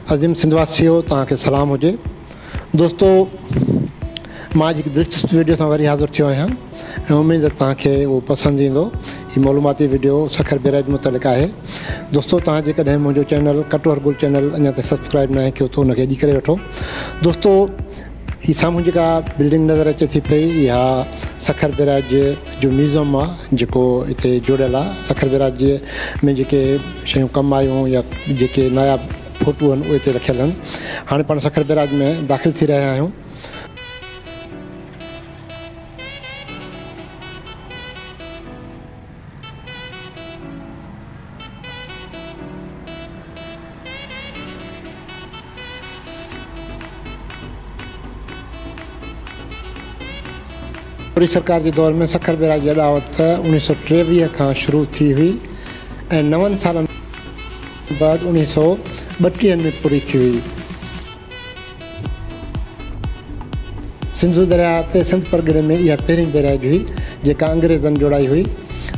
अज़ीम सिंधवासियो तव्हांखे सलाम हुजे। दोस्तो मां हिकु दिलचस्प वीडियो सां वरी हाज़िर थियो आहियां ऐं उमेद आहे तव्हांखे उहो पसंदि ईंदो। हीउ मालूमाती वीडियो सखर बैराज मुतलिक़ आहे। दोस्तो तव्हां जेकॾहिं मुंहिंजो चैनल कटोहर गुल चैनल अञा ताईं सब्सक्राइब न कयो त हुनखे अॼु करे वठो। दोस्तो ही साम्हूं जेका बिल्डिंग नज़र अचे थी पई इहा सखर बैराज जो म्यूज़ियम आहे जेको हिते जुड़ियल आहे। सखर बैराज में जेके शयूं कमु आयूं या जेके नया फ़ोटू आहिनि उहे हिते रखियल आहिनि। हाणे पाण सखर बैराज में दाख़िल थी रहिया आहियूं। ब्रिटिश सरकार जे दौर में सखर बैराज जी अॾावत 1923 खां शुरू थी हुई ऐं 9 सालनि बाद 1932 में पूरी थी हुई। सिंधु दरिया ते सिंध परगिणे में इहा पहिरीं बैराज हुई जेका अंग्रेज़नि जोड़ाई हुई।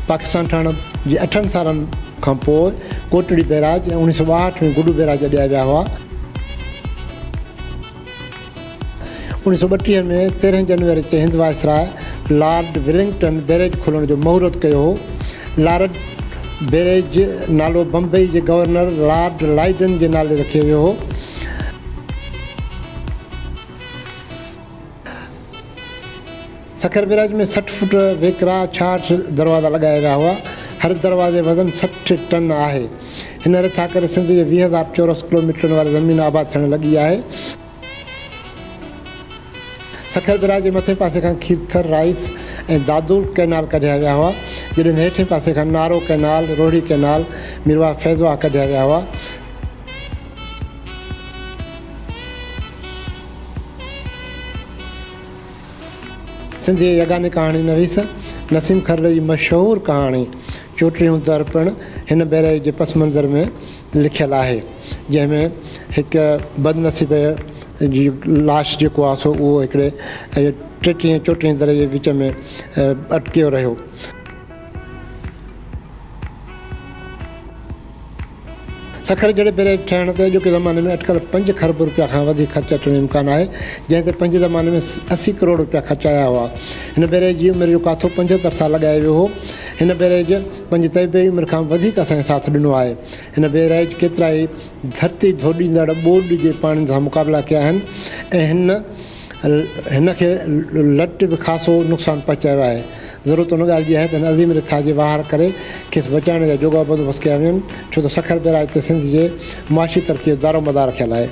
पाकिस्तान ठहण जे 8 सालनि खां पोइ कोटड़ी बैराज ऐं 1962 में गुडू बैराज अॾिया विया हुआ। 1932 में 13 जनवरी ते Hind viceroy Lord Willingdon barrage खोलण जो मुहूर्त कयो हो। लॉर्ड बैरेज नालो बम्बई जे गवर्नर लॉर्ड लाइडन जे नाले रखियो वियो हो। सखर बैराज में 60 फुट वेकरा 66 दरवाज़ा लॻाया विया हुआ। हर दरवाज़े वज़न 60 टन आहे। हिन रिथा करे सिंध जे 20,000 चौरस किलोमीटरनि वारी ज़मीन आबाद थियण लॻी आहे। सखर बैराज जे मथे पासे खां खीरथर राइस ऐं दादूल कैनाल कढिया विया हुआ, जॾहिं हेठे पासे खां नारो कैनाल, रोहिड़ी कैनाल, मिरवा फैज़वा कढिया विया हुआ। सिंधी यगानी कहाणी नवीस नसीम खर जी मशहूरु कहाणी चोटियूं दर्पण हिन बैराज जे पस मंज़र में लिखियलु आहे, जंहिंमें हिकु बदनसीब जी लाश जेको आहे सो उहो हिकिड़े 34 दर जे विच में अटकियो रहियो। सखर जहिड़े बैराज ठहिण ते अॼोके ज़माने में अटकल 5 खरब रुपया खां वधीक ख़र्च अचण जो इम्कान आहे, जंहिं ते पंहिंजे ज़माने में 80 करोड़ रुपया ख़र्च आया हुआ। हिन बैराज जी उमिरि जो काथो 75 साल लॻायो वियो हो। हिन बैराज पंहिंजी तइबे उमिरि खां वधीक असांखे साथ ॾिनो आहे। हिन बैराज केतिरा ई धरती धोॾींदड़ ॿोॾ जे पाणी सां मुक़ाबिला कया आहिनि ऐं हिन खे लट बि ख़ासो नुक़सानु पहुचायो आहे। ज़रूरत हुन ॻाल्हि जी आहे त हिन अज़ीम रिथा जे वाहर करे खेसि बचाइण जा जोगा बंदोबस्त कया विया आहिनि, छो त सखर बैराज ते सिंध जे मुआशी तरक़ी जो दारोमदार रखियलु आहे।